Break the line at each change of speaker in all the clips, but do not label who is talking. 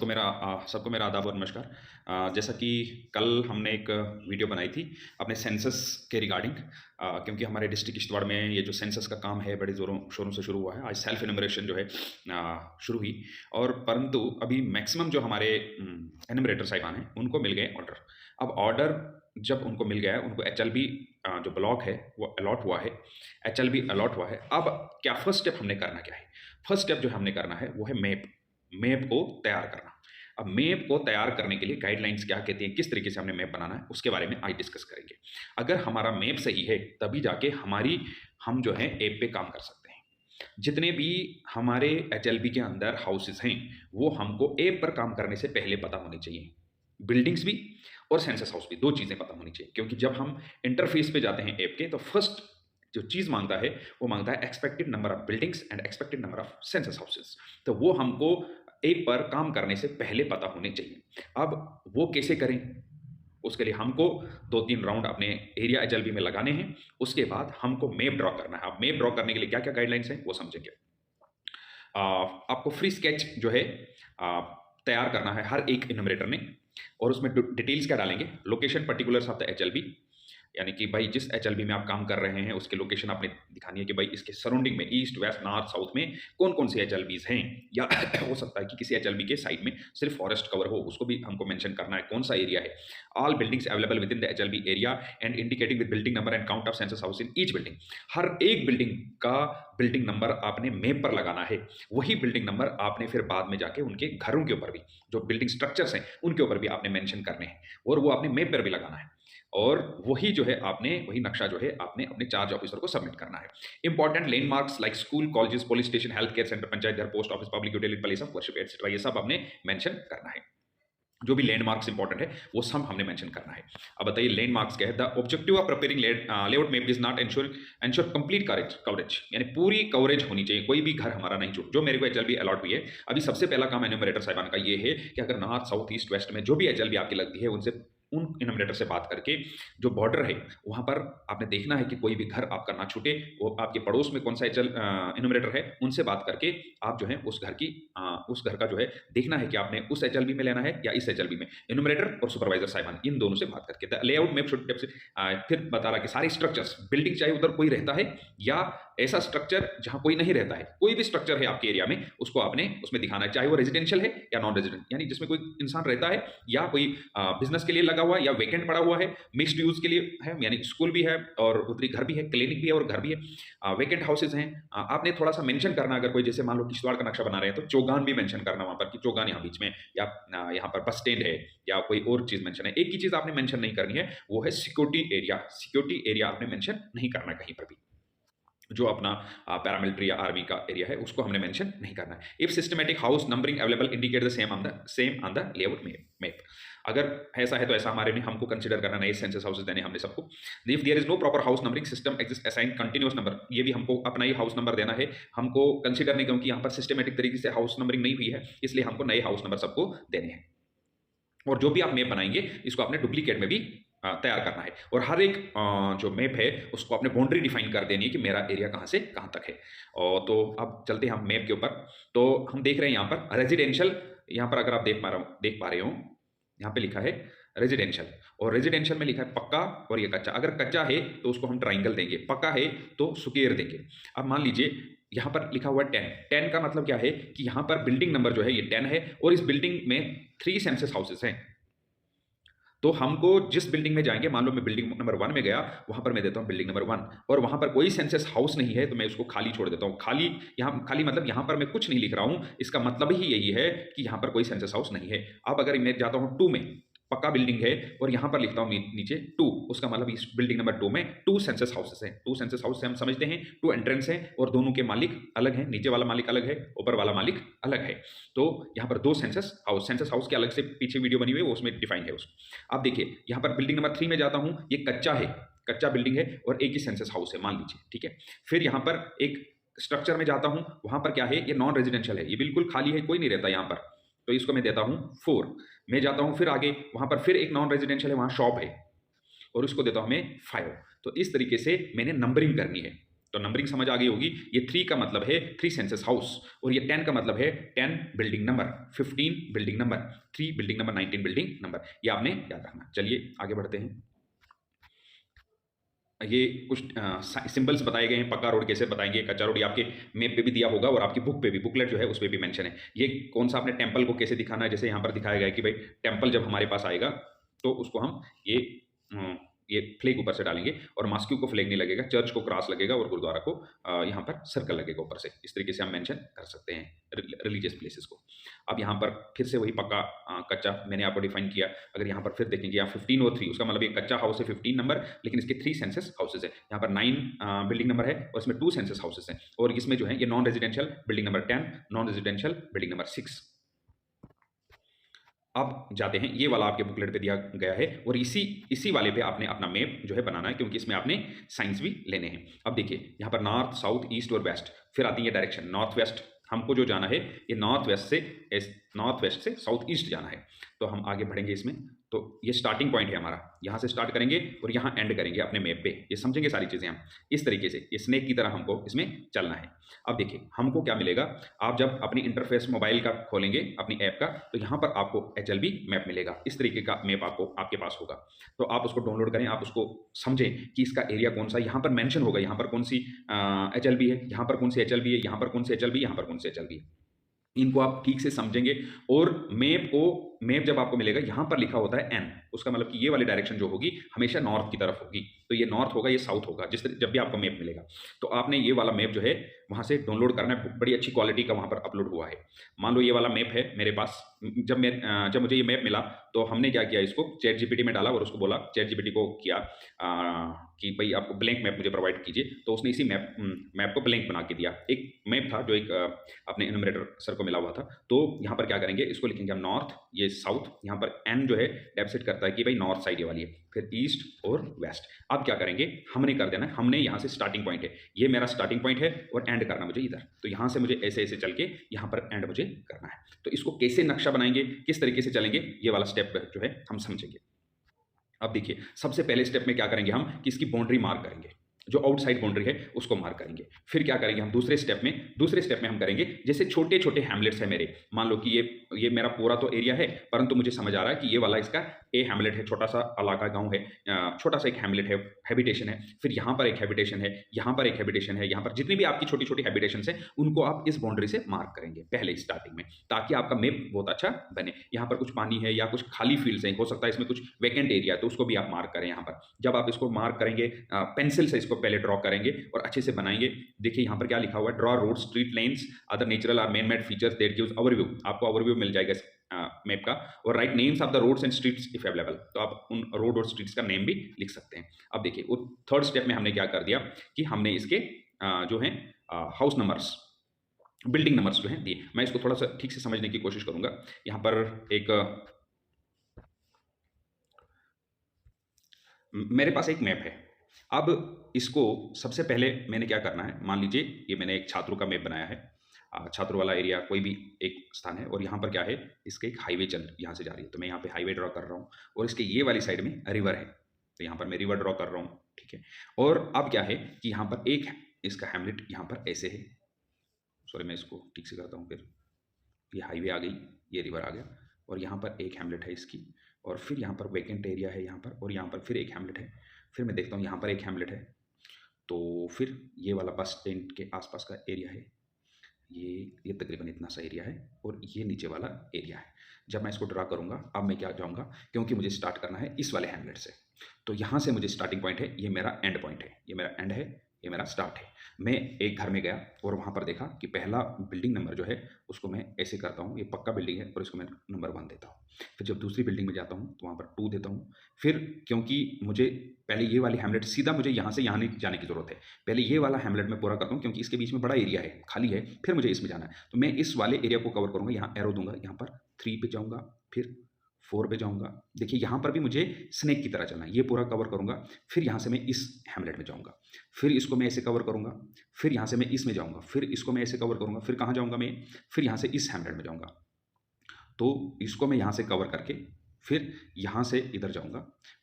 सबको मेरा आदाब और नमस्कार। जैसा कि कल हमने एक वीडियो बनाई थी अपने सेंसस के रिगार्डिंग, क्योंकि हमारे डिस्ट्रिक्ट किश्तवाड़ में ये जो सेंसस का काम है बड़े ज़ोरों शोरों से शुरू हुआ है। आज सेल्फ एनुमरेशन जो है शुरू हुई, और परंतु अभी मैक्सिमम जो हमारे एनुमरेटर साहिबान हैं उनको मिल गए ऑर्डर। अब ऑर्डर जब उनको मिल गया है, उनको एचएलबी जो ब्लॉक है वो अलॉट हुआ है, एचएलबी अलॉट हुआ है। अब क्या फर्स्ट स्टेप हमने करना क्या है? फर्स्ट स्टेप जो हमने करना है वो है मैप को तैयार करना। अब मैप को तैयार करने के लिए गाइडलाइंस क्या कहती हैं, किस तरीके से हमने मैप बनाना है, उसके बारे में आज डिस्कस करेंगे। अगर हमारा मैप सही है तभी जाके हम जो है ऐप पे काम कर सकते हैं। जितने भी हमारे एचएलबी के अंदर हाउसेस हैं वो हमको ऐप पर काम करने से पहले पता होनी चाहिए। बिल्डिंग्स भी और सेंसस हाउस भी, दो चीज़ें पता होनी चाहिए, क्योंकि जब हम इंटरफेस पे जाते हैं ऐप के तो फर्स्ट जो चीज़ मांगता है वो मांगता है expected number of buildings and expected number of census houses. तो वो हमको ऐप पर काम करने से पहले पता होने चाहिए। अब वो कैसे करें? उसके लिए हमको 2-3 राउंड अपने एरिया एचएलबी में लगाने हैं। उसके बाद हमको मैप ड्रॉ करना है। अब मैप ड्रॉ करने के लिए क्या क्या गाइडलाइंस हैं वो समझेंगे। आपको फ्री स्केच जो है तैयार करना है हर एक इनमरेटर ने, और उसमें डिटेल्स क्या डालेंगे, लोकेशन पर्टिकुलर्स ऑफ द एचएलबी, यानी कि भाई जिस एचएलबी में आप काम कर रहे हैं उसके लोकेशन आपने दिखानी है कि भाई इसके सराउंडिंग में ईस्ट वेस्ट नॉर्थ साउथ में कौन कौन सी एचएलबीज हैं, या हो सकता है कि किसी एचएलबी के साइड में सिर्फ फॉरेस्ट कवर हो, उसको भी हमको मेंशन करना है कौन सा एरिया है। All buildings available with in the HLB area and indicating with building number and count of census house in each building. हर एक बिल्डिंग का बिल्डिंग नंबर आपने मैप पर लगाना है। वही बिल्डिंग नंबर आपने फिर बाद में जाके उनके घरों के ऊपर भी, जो बिल्डिंग स्ट्रक्चर्स हैं उनके ऊपर भी आपने मेंशन करने हैं, और वो आपने मैप पर भी लगाना है। और वही जो है वही नक्शा जो है आपने अपने चार्ज ऑफिसर को सबमिट करना है। Important landmarks like school, colleges, police station, health care centre, panchayat घर, post office, public utility, place of worship etcetera, ये सब आपने मेंशन करना है। जो भी लैंडमार्क्स इंपॉर्टेंट है वो सब हमने मेंशन करना है। अब बताइए लैंडमार्क्स क्या है? The objective of preparing layout map is not ensure complete coverage, यानी पूरी कवरेज होनी चाहिए, कोई भी घर हमारा नहीं छूट। जो मेरे को एचएलबी अलॉट हुई है, अभी सबसे पहला काम एन्यूमरेटर साहिबान का ये है कि अगर नॉर्थ साउथ ईस्ट वेस्ट में जो भी एचएलबी आपकी लगती है उनसे, उन इनोमिनेटर से बात करके जो बॉर्डर है वहाँ पर आपने देखना है कि कोई भी घर आपका ना छूटे। वो आपके पड़ोस में कौन सा इनोमिनेटर है उनसे बात करके आप जो है उस घर का जो है देखना है कि आपने उस एचएलबी में लेना है या इस एचएलबी में। इनोमिनेटर और सुपरवाइजर साहिबान इन दोनों से बात करके लेआउट मैप शुड फिर बता रहा कि सारे स्ट्रक्चर्स, बिल्डिंग चाहे उधर कोई रहता है या ऐसा स्ट्रक्चर जहाँ कोई नहीं रहता है, कोई भी स्ट्रक्चर है आपके एरिया में उसको आपने उसमें दिखाना है, चाहे वो रेजिडेंशियल है या नॉन रेजिडेंट, यानी जिसमें कोई इंसान रहता है या कोई बिजनेस के लिए लगा हुआ है या वेकेंट पड़ा हुआ है, मिक्स्ड यूज के लिए है, यानी स्कूल भी है और उतरी घर भी है, क्लिनिक भी है और घर भी है, वेकेंट हाउसेज हैं। आपने थोड़ा सा मेंशन करना, अगर कोई जैसे मान लो किश्तवाड़ का नक्शा बना रहे हैं तो चौगान भी मेंशन करना वहां पर कि चौगान यहाँ बीच में, या यहाँ पर बस स्टैंड है या कोई और चीज मेंशन है। एक ही चीज आपने मेंशन नहीं करनी है, वो है सिक्योरिटी एरिया। सिक्योरिटी एरिया आपने मेंशन नहीं करना कहीं पर भी। जो अपना पैरामिलिट्री या आर्मी का एरिया है उसको हमने मेंशन नहीं करना है। If systematic house numbering available indicate the same on the layout map. अगर ऐसा है तो ऐसा हमारे ने हमको कंसीडर करना, नए सेंसस हाउसेस देने हमने सबको। If there is no proper house numbering system exist assign continuous number, ये भी हमको अपना ही हाउस नंबर देना है, हमको कंसीडर नहीं, क्योंकि यहाँ पर सिस्टमेटिक तरीके से हाउस नंबरिंग नहीं हुई है, इसलिए हमको नए हाउस नंबर सबको देने हैं। और जो भी आप मैप बनाएंगे इसको आपने डुप्लीकेट में भी तैयार करना है, और हर एक जो मैप है उसको आपने बाउंड्री डिफाइन कर देनी है कि मेरा एरिया कहाँ से कहाँ तक है। और तो अब चलते हैं हम मैप के ऊपर। तो हम देख रहे हैं यहाँ पर रेजिडेंशियल, यहाँ पर अगर आप देख पा रहे हो यहाँ पे लिखा है रेजिडेंशियल, और रेजिडेंशियल में लिखा है पक्का और ये कच्चा। अगर कच्चा है तो उसको हम ट्राइंगल देंगे, पक्का है तो स्क्वायर देंगे। अब मान लीजिए यहाँ पर लिखा हुआ 10 का मतलब क्या है कि यहाँ पर बिल्डिंग नंबर जो है ये 10 है, और इस बिल्डिंग में 3 सेंसस हाउसेस हैं। तो हमको जिस बिल्डिंग में जाएंगे, मान लो मैं बिल्डिंग नंबर 1 में गया, वहां पर मैं देता हूं बिल्डिंग नंबर 1, और वहां पर कोई सेंसस हाउस नहीं है तो मैं उसको खाली छोड़ देता हूं। खाली मतलब यहां पर मैं कुछ नहीं लिख रहा हूं, इसका मतलब ही यही है कि यहां पर कोई सेंसस हाउस नहीं है। अब अगर मैं जाता हूं 2 में, पक्का बिल्डिंग है, और यहां पर लिखता हूं नीचे 2, उसका मतलब इस बिल्डिंग नंबर 2 में 2 सेंसस हाउसेस हैं। 2 सेंसस हाउस से हम समझते हैं 2 एंट्रेंस हैं और दोनों के मालिक अलग हैं, नीचे वाला मालिक अलग है, ऊपर वाला मालिक अलग है। तो यहाँ पर 2 सेंसस हाउस के अलग से पीछे वीडियो बनी हुई है वो उसमें डिफाइन है उसको। अब देखिए यहाँ पर बिल्डिंग नंबर 3 में जाता हूँ, ये कच्चा बिल्डिंग है और एक ही सेंसस हाउस है मान लीजिए, ठीक है। फिर यहाँ पर एक स्ट्रक्चर में जाता हूँ, वहां पर क्या है, ये नॉन रेजिडेंशियल है, ये बिल्कुल खाली है, कोई नहीं रहता यहाँ पर, तो इसको मैं देता हूँ 4। मैं जाता हूँ फिर आगे, वहां पर फिर एक नॉन रेजिडेंशियल है, वहां शॉप है, और उसको देता हूँ मैं 5। तो इस तरीके से मैंने नंबरिंग करनी है। तो नंबरिंग समझ आ गई होगी। ये 3 का मतलब है 3 सेंसस हाउस, और ये 10 का मतलब है 10 building number, 15 building number, 3 building number, 19 building number. ये आपने याद रखना। चलिए आगे बढ़ते हैं। ये कुछ सिंबल्स बताए गए हैं। पक्का रोड कैसे बताएंगे, कच्चा रोड ये आपके मैप पे भी दिया होगा और आपकी बुक पे भी, बुकलेट जो है उस पे भी मेंशन है। ये कौन सा आपने टेंपल को कैसे दिखाना है, जैसे यहाँ पर दिखाया गया है कि भाई टेंपल जब हमारे पास आएगा तो उसको हम ये फ्लैग ऊपर से डालेंगे, और मॉस्क्यू को फ्लैग नहीं लगेगा, चर्च को क्रॉस लगेगा और गुरुद्वारा को यहाँ पर सर्कल लगेगा ऊपर से। इस तरीके से हम मेंशन कर सकते हैं रिलीजियस प्लेसेस को। अब यहाँ पर फिर से वही पक्का कच्चा मैंने आपको डिफाइन किया। अगर यहाँ पर फिर देखेंगे यहाँ 15 और 3, उसका मतलब ये कच्चा हाउस है 15 नंबर, लेकिन इसके 3 सेंसस हाउसेज है। यहाँ पर 9 बिल्डिंग नंबर है और इसमें 2 सेंसस हाउसेज हैं, और इसमें जो है ये non residential building number 10, non residential building number 6। अब जाते हैं, ये वाला आपके बुकलेट पे दिया गया है, और इसी वाले पे आपने अपना मैप जो है बनाना है, क्योंकि इसमें आपने साइंस भी लेने हैं। अब देखिए यहाँ पर नॉर्थ, साउथ, ईस्ट और वेस्ट, फिर आती है डायरेक्शन नॉर्थ वेस्ट। हमको जो जाना है ये नॉर्थ वेस्ट से साउथ ईस्ट जाना है। तो हम आगे बढ़ेंगे इसमें। तो ये स्टार्टिंग पॉइंट है हमारा, यहाँ से स्टार्ट करेंगे और यहाँ एंड करेंगे अपने मैप पे। ये समझेंगे सारी चीज़ें हम इस तरीके से, ये स्नेक की तरह हमको इसमें चलना है। अब देखिए हमको क्या मिलेगा, आप जब अपनी इंटरफेस मोबाइल का खोलेंगे अपनी ऐप का, तो यहाँ पर आपको HLB मैप मिलेगा। इस तरीके का मैप आपको आपके पास होगा, तो आप उसको डाउनलोड करें, आप उसको समझें कि इसका एरिया कौन सा, यहाँ पर मेंशन होगा, यहाँ पर कौन सी HLB है, यहाँ पर कौन सी HLB है, यहाँ पर कौन सी HLB, यहाँ पर कौन सी HLB है। इनको आप ठीक से समझेंगे। और मैप जब आपको मिलेगा, यहाँ पर लिखा होता है N, उसका मतलब कि ये वाली डायरेक्शन जो होगी हमेशा नॉर्थ की तरफ होगी। तो ये नॉर्थ होगा, ये साउथ होगा, जब भी आपको मैप मिलेगा। तो आपने ये वाला मैप जो है वहाँ से डाउनलोड करना है, बड़ी अच्छी क्वालिटी का वहाँ पर अपलोड हुआ है। मान लो ये वाला मैप है मेरे पास, जब मुझे ये मैप मिला तो हमने क्या किया, इसको ChatGPT में डाला और उसको बोला, ChatGPT को किया कि भाई आपको ब्लैंक मैप मुझे प्रोवाइड कीजिए। तो उसने इसी मैप को ब्लैंक बना के दिया। एक मैप था जो एक अपने इन्यूमरेटर सर को मिला हुआ था। तो यहाँ पर क्या करेंगे, इसको लिखेंगे हम नॉर्थ, ये साउथ, यहाँ पर N जो है डेफिसिट करता है कि भाई नॉर्थ साइड ये वाली है, फिर ईस्ट और वेस्ट। अब क्या करेंगे, हमने कर देना है, हमने यहाँ से स्टार्टिंग पॉइंट है, ये मेरा स्टार्टिंग पॉइंट है और एंड करना मुझे इधर। तो यहाँ से मुझे ऐसे ऐसे चल के यहाँ पर एंड मुझे करना है। तो इसको कैसे नक्शा बनाएंगे, किस तरीके से चलेंगे, ये वाला स्टेप जो है हम समझेंगे। अब देखिए सबसे पहले स्टेप में क्या करेंगे हम, कि इसकी बाउंड्री मार्क करेंगे, जो आउटसाइड बाउंड्री है उसको मार्क करेंगे। फिर क्या करेंगे हम दूसरे स्टेप में हम करेंगे, जैसे छोटे छोटे हैमलेट्स है मेरे, मान लो कि ये मेरा पूरा तो एरिया है, परंतु मुझे समझ आ रहा है कि ये वाला इसका ए हैमलेट है, छोटा सा इलाका गांव है, छोटा सा एक हैमलेट है, हैबिटेशन है, फिर यहाँ पर एक हैबिटेशन है, यहाँ पर एक हैबिटेशन है, यहाँ पर जितनी भी आपकी छोटी छोटी हैबिटेशन है उनको आप इस बाउंड्री से मार्क करेंगे पहले स्टार्टिंग में, ताकि आपका मैप बहुत अच्छा बने। यहाँ पर कुछ पानी है या कुछ खाली फील्ड्स हैं, हो सकता है इसमें कुछ वैकेंट एरिया है, तो उसको भी आप मार्क करें। यहाँ पर जब आप इसको मार्क करेंगे, पेंसिल से इसको पहले ड्रॉ करेंगे और अच्छे से बनाएंगे। देखिए यहाँ पर क्या लिखा हुआ है, draw road, street lines, other natural और man made features that gives overview. आपको ओवरव्यू मिल जाएगा मैप का, और right names of the roads and streets if available, तो आप उन रोड और स्ट्रीट्स का नेम भी लिख सकते हैं। अब देखिए वो थर्ड स्टेप में हमने क्या कर दिया कि हमने इसके जो है हाउस नंबर्स, बिल्डिंग नंबर्स जो हैं दिए। मैं इसको थोड़ा सा ठीक से समझने की कोशिश करूंगा। यहाँ पर एक मेरे पास एक मैप है। अब इसको सबसे पहले मैंने क्या करना है, मान लीजिए ये मैंने एक छात्रों का मैप बनाया है, छात्रों वाला एरिया कोई भी एक स्थान है, और यहाँ पर क्या है, इसके एक हाईवे यहाँ से जा रही है, तो मैं यहाँ पे हाईवे ड्रॉ कर रहा हूँ, और इसके ये वाली साइड में रिवर है, तो यहाँ पर मैं रिवर ड्रॉ कर रहा हूँ, ठीक है। और अब क्या है कि यहाँ पर एक इसका हैमलेट यहाँ पर ऐसे है, सॉरी मैं इसको ठीक से करता हूँ, फिर ये हाईवे आ गई, ये रिवर आ गया, और यहाँ पर एक हैमलेट है इसकी, और फिर यहाँ पर वैकेंट एरिया है यहाँ पर, और यहाँ पर फिर एक हैमलेट है, फिर मैं देखता हूँ यहाँ पर एक हैमलेट है, तो फिर ये वाला बस स्टैंड के आसपास का एरिया है, ये तकरीबन इतना सा एरिया है, और ये नीचे वाला एरिया है। जब मैं इसको ड्रा करूँगा, अब मैं क्या जाऊँगा, क्योंकि मुझे स्टार्ट करना है इस वाले हैमलेट से, तो यहाँ से मुझे स्टार्टिंग पॉइंट है, ये मेरा एंड पॉइंट है, ये मेरा एंड है, ये मेरा स्टार्ट है। मैं एक घर में गया और वहाँ पर देखा कि पहला बिल्डिंग नंबर जो है उसको मैं ऐसे करता हूँ, ये पक्का बिल्डिंग है, और इसको मैं नंबर 1 देता हूँ। फिर जब दूसरी बिल्डिंग में जाता हूँ तो वहाँ पर 2 देता हूँ। फिर क्योंकि मुझे पहले ये वाली हैमलेट, सीधा मुझे यहाँ से यहाँ नहीं जाने की ज़रूरत है, पहले ये वाला हैमलेट मैं पूरा करता हूँ, क्योंकि इसके बीच में बड़ा एरिया है, खाली है, फिर मुझे इसमें जाना है, तो मैं इस वाले एरिया को कवर करूँगा। यहाँ एरो दूंगा, यहाँ पर 3 पे जाऊँगा, फिर 4 पे जाऊँगा। देखिए यहाँ पर भी मुझे स्नेक की तरह चलना है, ये पूरा कवर करूँगा, फिर यहाँ से मैं इस हैमलेट में जाऊँगा, फिर इसको मैं ऐसे कवर करूँगा, फिर यहाँ से मैं इसमें जाऊँगा, फिर इसको मैं ऐसे कवर करूँगा, फिर कहाँ जाऊँगा मैं, फिर यहाँ से इस हैमलेट में जाऊँगा, तो इसको मैं यहाँ से कवर करके फिर यहाँ से इधर जाऊँगा,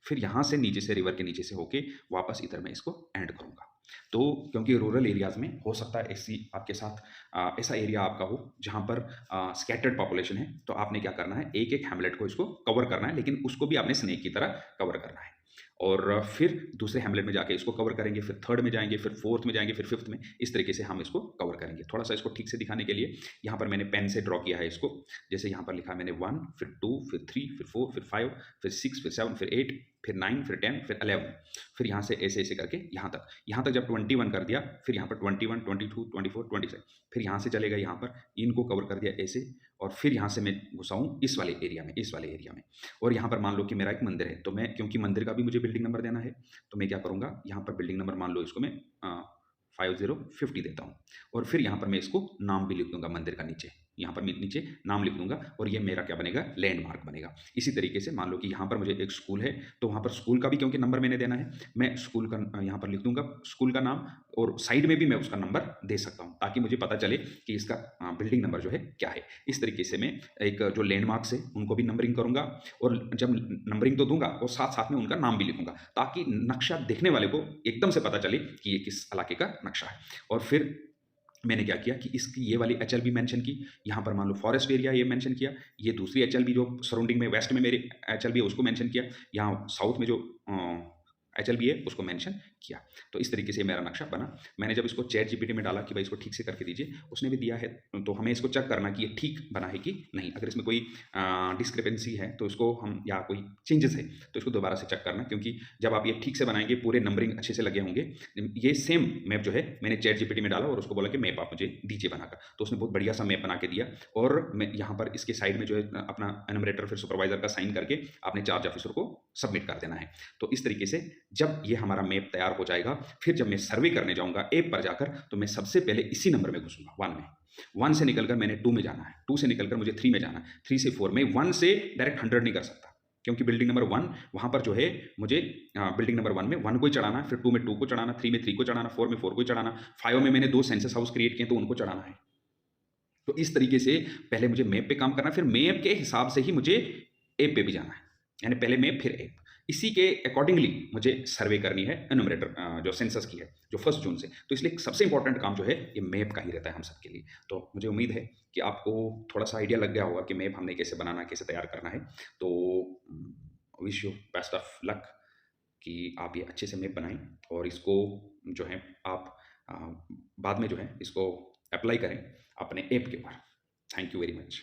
फिर यहाँ से नीचे से रिवर के नीचे से होके वापस इधर मैं इसको एंड करूँगा। तो क्योंकि रूरल एरियाज़ में हो सकता है ऐसी आपके साथ ऐसा एरिया आपका हो जहाँ पर स्कैटर्ड पॉपुलेशन है, तो आपने क्या करना है, एक-एक हैमलेट को इसको कवर करना है, लेकिन उसको भी आपने स्नेक की तरह कवर करना है। और फिर दूसरे हैमलेट में जाके इसको कवर करेंगे, फिर थर्ड में जाएँगे, फिर फोर्थ में जाएँगे, फिर फिफ्थ में, इस तरीके से हम इसको कवर करेंगे। थोड़ा-सा इसको ठीक से दिखाने के लिए यहाँ पर मैंने पेन से ड्रॉ किया है इसको। जैसे यहाँ पर लिखा है मैंने 1, फिर 2, फिर 3, फिर 4, फिर 5, फिर 6, फिर 7, फिर 8, फिर 9, फिर 10, फिर 11, फिर यहाँ से ऐसे-ऐसे करके यहाँ तक जब 21 कर दिया, फिर यहाँ पर 21, 22, 24, 26, फिर यहाँ से चलेगा यहाँ पर, इनको कवर कर दिया ऐसे, और फिर यहाँ से मैं घुसा हूँ इस वाले एरिया में। और यहाँ पर मान लो कि मेरा एक मंदिर है, तो मैं क्योंकि मंदिर का भी मुझे बिल्डिंग नंबर देना है, तो मैं क्या करूँगा, यहाँ पर बिल्डिंग नंबर मान लो इसको मैं 5050 देता हूँ, और फिर यहाँ पर मैं इसको नाम भी लिख दूँगा मंदिर का नीचे, यहाँ पर मैं नीचे नाम लिख दूँगा, और ये मेरा क्या बनेगा, लैंडमार्क बनेगा। इसी तरीके से मान लो कि यहाँ पर मुझे एक स्कूल है, तो वहाँ पर स्कूल का भी क्योंकि नंबर मैंने देना है, मैं स्कूल का यहाँ पर लिख दूँगा स्कूल का नाम, और साइड में भी मैं उसका नंबर दे सकता हूँ, ताकि मुझे पता चले कि इसका बिल्डिंग नंबर जो है क्या है। इस तरीके से मैं एक जो लैंडमार्क्स है उनको भी नंबरिंग करूँगा, और जब नंबरिंग तो दूँगा और साथ-साथ में उनका नाम भी लिखूँगा, ताकि नक्शा देखने वाले को एकदम से पता चले कि ये किस इलाके का नक्शा है। और फिर मैंने क्या किया कि इसकी ये वाली एचएलबी मेंशन की, यहाँ पर मान लो फॉरेस्ट एरिया ये मेंशन किया, ये दूसरी एचएलबी जो सराउंडिंग में वेस्ट में मेरी एचएलबी है उसको मेंशन किया, यहाँ साउथ में जो एचएलबी है उसको मेंशन किया। तो इस तरीके से मेरा नक्शा बना। मैंने जब इसको चैट जीपीटी में डाला कि भाई इसको ठीक से करके दीजिए, उसने भी दिया है, तो हमें इसको चेक करना कि ये ठीक बना है कि नहीं। अगर इसमें कोई डिस्क्रिपेंसी है तो इसको हम, या कोई चेंजेस है तो इसको दोबारा से चेक करना, क्योंकि जब आप ये ठीक से बनाएंगे पूरे नंबरिंग अच्छे से लगे होंगे। ये सेम मैप जो है मैंने चैट जीपीटी में डाला और उसको बोला कि मैप आप मुझे दीजिए बनाकर, तो उसने बहुत बढ़िया सा मैप बना के दिया। और मैं यहाँ पर इसके साइड में जो है अपना एनुमरेटर फिर सुपरवाइजर का साइन करके आपने चार्ज ऑफिसर को सबमिट कर देना है। तो इस तरीके से जब ये हमारा मैप तैयार हो जाएगा, फिर जब मैं सर्वे करने जाऊँगा ऐप पर जाकर, तो मैं सबसे पहले इसी नंबर में घुसूँगा 1 में। 1 से निकलकर मैंने 2 में जाना है, 2 से निकलकर मुझे 3 में जाना है, 3 से 4 में, 1 से डायरेक्ट 100 नहीं कर सकता, क्योंकि बिल्डिंग नंबर 1 वहाँ पर जो है मुझे बिल्डिंग नंबर 1 में 1 को ही चढ़ाना है, फिर 2 में 2 को चढ़ाना, 3 में 3 को चढ़ाना, 4 में 4 को ही चढ़ाना, 5 में मैंने 2 सेंसस हाउस क्रिएट किए तो उनको चढ़ाना है। तो इस तरीके से पहले मुझे मैप पे काम करना है, फिर मैप के हिसाब से ही मुझे ऐप पे भी जाना है, यानी पहले मैप फिर ऐप। इसी के अकॉर्डिंगली मुझे सर्वे करनी है एनुमरेटर जो सेंसस की है, जो 1 जून से। तो इसलिए सबसे इंपॉर्टेंट काम जो है ये मैप का ही रहता है हम सबके लिए। तो मुझे उम्मीद है कि आपको थोड़ा-सा आइडिया लग गया होगा कि मैप हमने कैसे बनाना है, कैसे तैयार करना है। तो wish you best of luck कि आप ये अच्छे से मैप बनाएँ, और इसको जो है आप अ, बाद में जो है इसको अप्लाई करें अपने ऐप के ऊपर। Thank you very much.